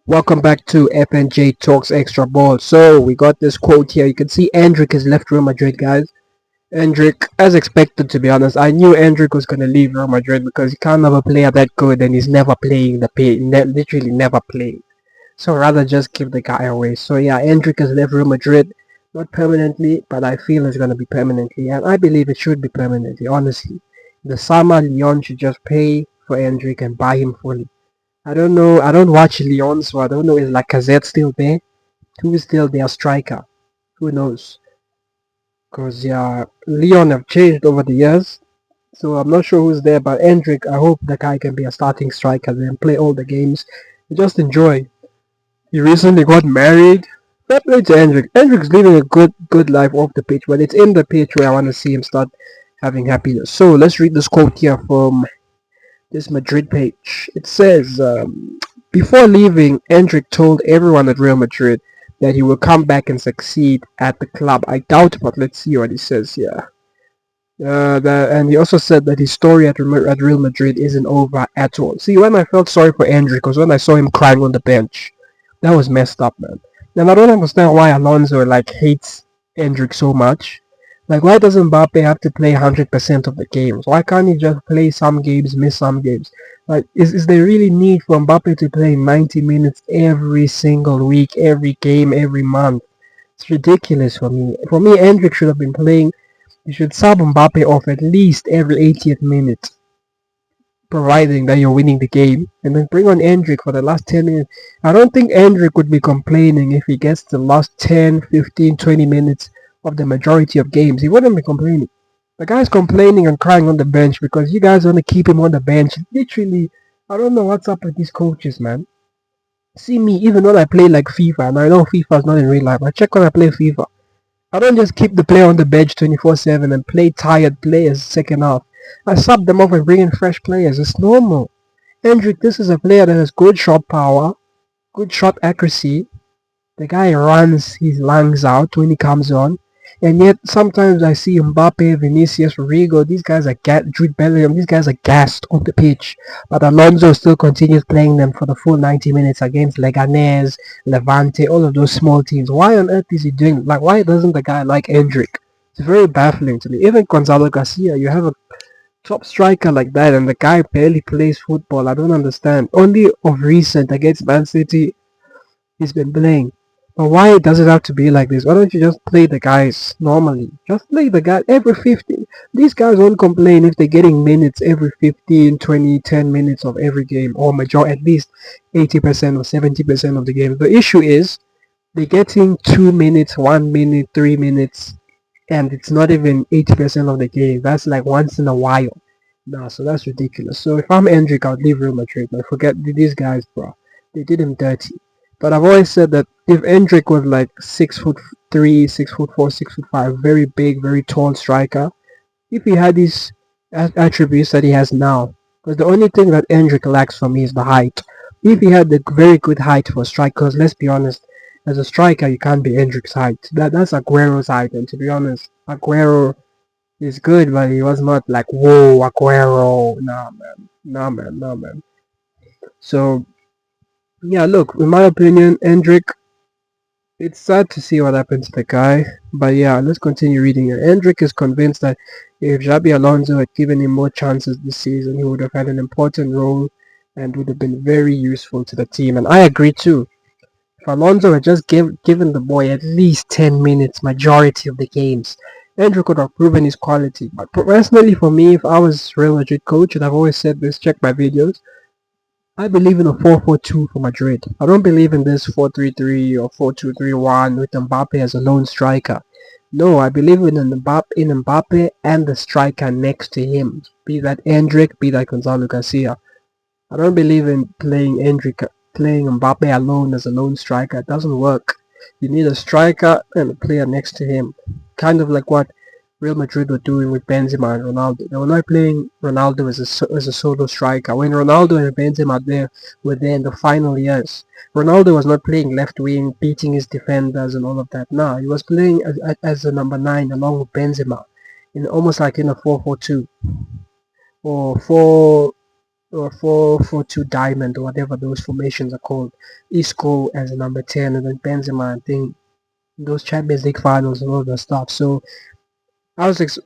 Welcome back to FNJ Talks Extra Ball. So we got this quote here. You can see Endrick has left Real Madrid, guys. Endrick, as expected, to be honest. I knew Endrick was gonna leave Real Madrid because he can't have a player that good and he's never playing the pay, literally never playing. So rather just give the guy away. So yeah, Endrick has left Real Madrid, not permanently, but I feel it's gonna be permanently, and I believe it should be permanently. Honestly, the summer Lyon should just pay for Endrick and buy him fully. I don't know. I don't watch Lyon, so I don't know. Is Lacazette still there? Who is still their striker? Who knows? Because yeah, Lyon have changed over the years, so I'm not sure who's there. But Endrick, I hope the guy can be a starting striker and play all the games and just enjoy. He recently got married. Fair play to Endrick. Endrick's living a good life off the pitch, but it's in the pitch where I want to see him start having happiness. So let's read this quote here from this Madrid page. It says, before leaving, Endrick told everyone at Real Madrid that he will come back and succeed at the club. I doubt, but let's see what he says here. And he also said that his story at Real Madrid isn't over at all. See, when I felt sorry for Endrick was when I saw him crying on the bench. That was messed up, man. And I don't understand why Alonso hates Endrick so much. Why does Mbappe have to play 100% of the games? Why can't he just play some games, miss some games? Is there really need for Mbappe to play 90 minutes every single week, every game, every month? It's ridiculous for me. For me, Endrick should have been playing. You should sub Mbappe off at least every 80th minute, providing that you're winning the game, and then bring on Endrick for the last 10 minutes. I don't think Endrick would be complaining if he gets the last 10, 15, 20 minutes of the majority of games. He wouldn't be complaining. The guy's complaining and crying on the bench because you guys want to keep him on the bench. Literally, I don't know what's up with these coaches, man. See me, even when I play like FIFA, and I know FIFA is not in real life, I check when I play FIFA. I don't just keep the player on the bench 24/7 and play tired players second half. I sub them off and bring in fresh players. It's normal. Hendrick, this is a player that has good shot power, good shot accuracy. The guy runs his lungs out when he comes on. And yet sometimes I see Mbappe, Vinicius, Rodrigo, these guys are Jude Bellingham, these guys are gassed on the pitch. But Alonso still continues playing them for the full 90 minutes against Leganés, Levante, all of those small teams. Why on earth is he doing, why doesn't the guy like Endrick? It's very baffling to me. Even Gonzalo Garcia, you have a top striker like that and the guy barely plays football. I don't understand. Only of recent against Man City he's been playing. But why does it have to be like this? Why don't you just play the guys normally? Just play the guy every 15. These guys won't complain if they're getting minutes every 15, 20, 10 minutes of every game, or at least 80% or 70% of the game. The issue is they're getting 2 minutes, 1 minute, 3 minutes, and it's not even 80% of the game. That's like once in a while. Nah, so that's ridiculous. So if I'm Endrick, I'd leave Real Madrid. But forget these guys, bro. They did him dirty. But I've always said that if Endrick was like 6'3", 6'4", 6'5", very big, very tall striker, if he had these attributes that he has now, because the only thing that Endrick lacks for me is the height. If he had the very good height for strikers, let's be honest, as a striker you can't be Endrick's height. That's Aguero's height, and to be honest, Aguero is good, but he was not like whoa Aguero. Nah man, nah man, nah man. So yeah, look, in my opinion, Endrick, it's sad to see what happened to the guy, but yeah, let's continue reading it. Endrick is convinced that if Xabi Alonso had given him more chances this season, he would have had an important role and would have been very useful to the team. And I agree too. If Alonso had just given the boy at least 10 minutes majority of the games, Endrick could have proven his quality. But personally for me, if I was Real Madrid coach, and I've always said this, check my videos, I believe in a 4-4-2 for Madrid. I don't believe in this 4-3-3 or 4-2-3-1 with Mbappe as a lone striker. No, I believe in Mbappe and the striker next to him. Be that Endrick, be that Gonzalo Garcia. I don't believe in playing Mbappe alone as a lone striker. It doesn't work. You need a striker and a player next to him. Kind of like what Real Madrid were doing with Benzema and Ronaldo. They were not playing Ronaldo as a solo striker. When Ronaldo and Benzema were there in the final years, Ronaldo was not playing left wing, beating his defenders and all of that. Nah, he was playing as a number 9 along with Benzema, in almost like in a 4-4-2 or 4. or 4-4-2 diamond or whatever those formations are called. Isco as a number 10 and then Benzema and thing those Champions League finals and all that stuff. So I was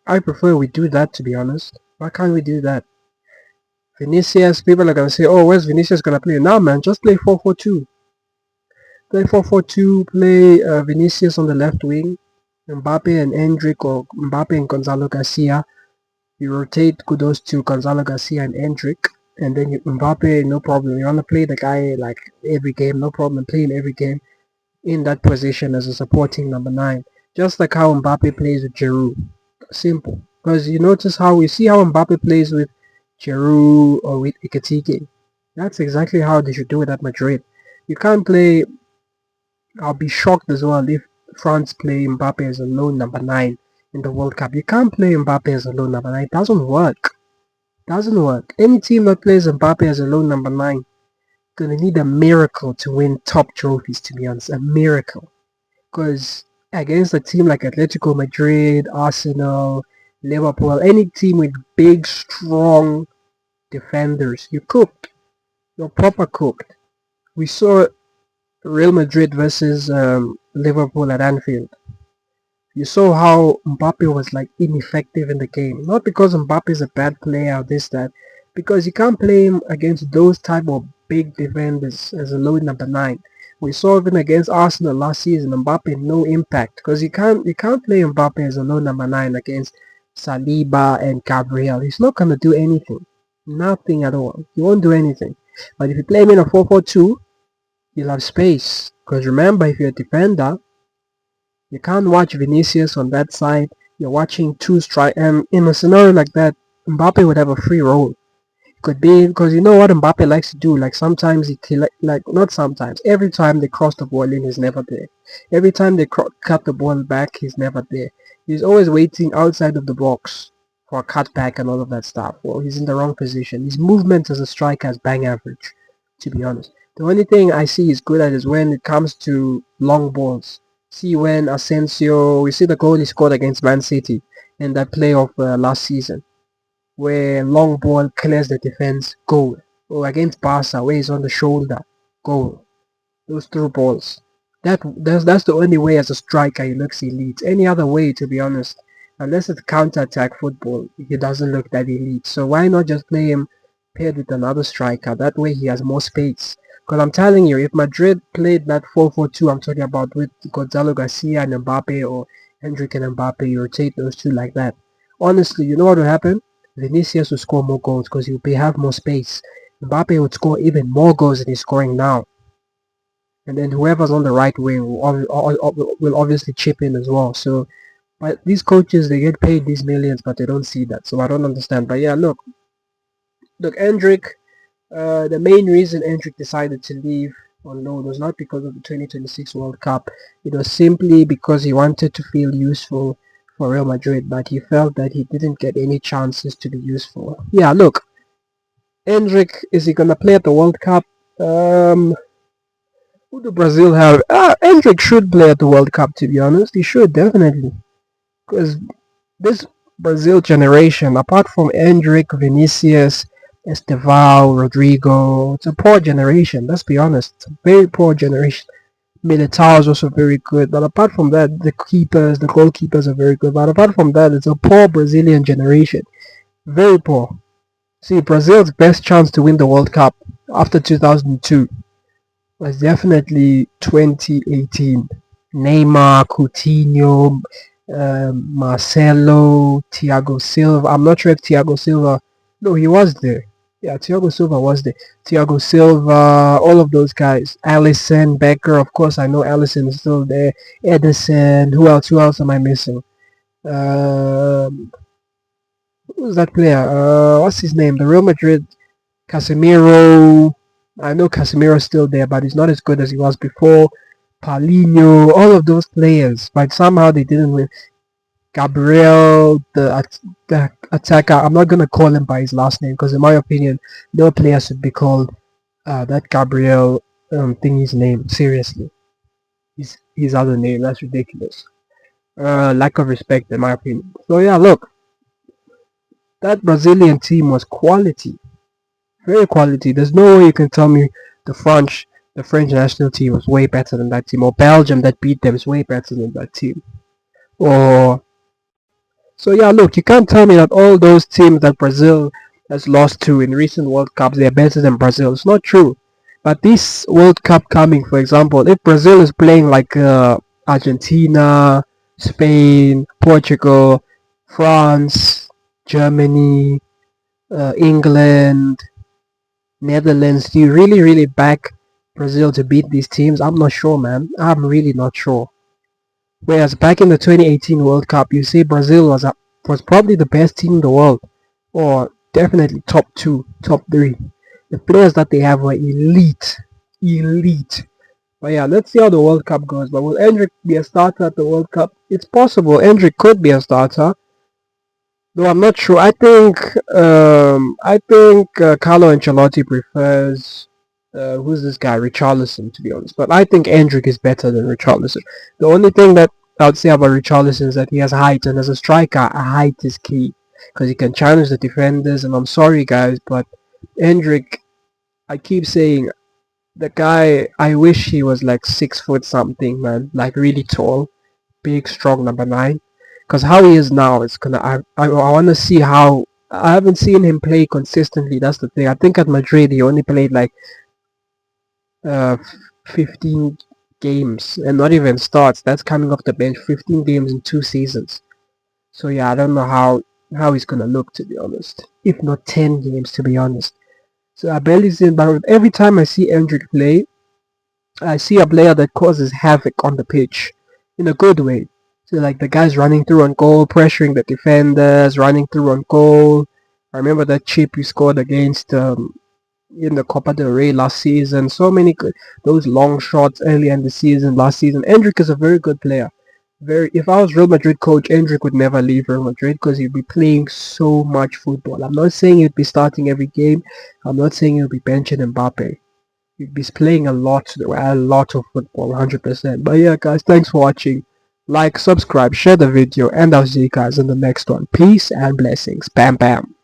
I prefer we do that, to be honest. Why can't we do that? Vinicius, people are gonna say, "Oh, where's Vinicius gonna play?" Now, man, just play 4-4-2. Play 4-4-2. Play Vinicius on the left wing, Mbappe and Endrick, or Mbappe and Gonzalo Garcia. You rotate those two, Gonzalo Garcia and Endrick, and then Mbappe, no problem. You wanna play the guy like every game, no problem. Play him every game in that position as a supporting number 9, just like how Mbappe plays with Giroud. Simple. Because you notice how we see how Mbappe plays with Giroud or with Iketike. That's exactly how they should do it at Madrid. You can't play. I'll be shocked as well if France play Mbappe as a lone number 9 in the World Cup. You can't play Mbappe as a lone number 9. It doesn't work. Doesn't work. Any team that plays Mbappe as a lone number 9 gonna need a miracle to win top trophies, to be honest. A miracle. Because against a team like Atletico Madrid, Arsenal, Liverpool, any team with big, strong defenders, you cooked. You're proper cooked. We saw Real Madrid versus Liverpool at Anfield. You saw how Mbappe was like ineffective in the game. Not because Mbappe is a bad player or this that, because you can't play him against those type of big defenders as a low number 9. We saw even against Arsenal last season, Mbappe no impact because you can't play Mbappe as a low number 9 against Saliba and Gabriel. He's not gonna do anything, nothing at all. He won't do anything. But if you play him in a 4-4-2, you'll have space. Because remember, if you're a defender, you can't watch Vinicius on that side. You're watching two strike, and in a scenario like that, Mbappe would have a free role. Could be because you know what Mbappe likes to do. Like sometimes like not sometimes. Every time they cross the ball in, he's never there. Every time they cut the ball back, he's never there. He's always waiting outside of the box for a cutback and all of that stuff. Well, he's in the wrong position. His movement as a striker is bang average, to be honest. The only thing I see he's good at is when it comes to long balls. See when Asensio, we see the goal he scored against Man City in that playoff last season where long ball clears the defense, goal. Or against Barca, where he's on the shoulder, goal. Those through balls. That's the only way as a striker he looks elite. Any other way, to be honest, unless it's counter-attack football, he doesn't look that elite. So why not just play him paired with another striker? That way he has more space. Because I'm telling you, if Madrid played that 4-4-2 I'm talking about with Gonzalo Garcia and Mbappe or Hendrick and Mbappe, you rotate those two like that. Honestly, you know what will happen? Vinicius will score more goals because he'll have more space. Mbappe would score even more goals than he's scoring now. And then whoever's on the right wing will obviously chip in as well. So, but these coaches, they get paid these millions, but they don't see that. So I don't understand. But yeah, look, Endrick. The main reason Endrick decided to leave on loan was not because of the 2026 World Cup. It was simply because he wanted to feel useful for Real Madrid, but he felt that he didn't get any chances to be useful. Yeah, look, Endrick, is he gonna play at the World Cup? Who do Brazil have? Endrick should play at the World Cup. To be honest, he should definitely, because this Brazil generation, apart from Endrick, Vinicius, Estevao, Rodrigo, it's a poor generation. Let's be honest, it's a very poor generation. Militao is also very good, but apart from that, the goalkeepers are very good. But apart from that, it's a poor Brazilian generation. Very poor. See, Brazil's best chance to win the World Cup after 2002 was definitely 2018. Neymar, Coutinho, Marcelo, Thiago Silva. I'm not sure if Thiago Silva. No, he was there. Yeah, Thiago Silva was there. Thiago Silva, all of those guys. Allison, Becker, of course, I know Allison is still there. Edison. Who else? Who else am I missing? Who's that player? What's his name? The Real Madrid. Casemiro. I know Casemiro's still there, but he's not as good as he was before. Paulinho, all of those players, but somehow they didn't win. Gabriel, the attacker, I'm not going to call him by his last name because in my opinion, no player should be called that Gabriel thingy's name. Seriously. His other name, that's ridiculous. Lack of respect in my opinion. So yeah, look, that Brazilian team was quality. Very quality. There's no way you can tell me the French national team was way better than that team, or Belgium that beat them is way better than that team. Or so yeah, look, you can't tell me that all those teams that Brazil has lost to in recent World Cups they're better than Brazil. It's not true. But this World Cup coming, for example, if Brazil is playing like Argentina, Spain, Portugal, France, Germany, England, Netherlands, do you really back Brazil to beat these teams? I'm not sure, man. I'm really not sure. Whereas back in the 2018 World Cup, you see Brazil was probably the best team in the world, or definitely top two, top three. The players that they have were elite, elite. But yeah, let's see how the World Cup goes. But will Endrick be a starter at the World Cup? It's possible. Endrick could be a starter. No, I'm not sure. I think Carlo Ancelotti prefers who's this guy, Richarlison, to be honest. But I think Endrick is better than Richarlison. The only thing that I would say about Richarlison is that he has height, and as a striker, height is key because he can challenge the defenders. And I'm sorry, guys, but Endrick, I keep saying the guy. I wish he was like 6 foot something, man, like really tall, big, strong number 9. Because how he is now is gonna. I want to see how. I haven't seen him play consistently. That's the thing. I think at Madrid he only played like uh 15 games and not even starts. That's coming off the bench. 15 games in 2 seasons. So yeah, I don't know how he's gonna look, to be honest. If not 10 games, to be honest. So I barely see him. But every time I see Endrick play, I see a player that causes havoc on the pitch in a good way. So like the guys running through on goal, pressuring the defenders, running through on goal. I remember that chip you scored against in the Copa del Rey last season. So many good, those long shots early in the season last season. Endrick is a very good player. Very. If I was Real Madrid coach, Endrick would never leave Real Madrid because he'd be playing so much football. I'm not saying he'd be starting every game. I'm not saying he'll be benching Mbappe. He's playing a lot of football, 100%. But yeah, guys, thanks for watching. Like, subscribe, share the video, and I'll see you guys in the next one. Peace and blessings. Bam, bam.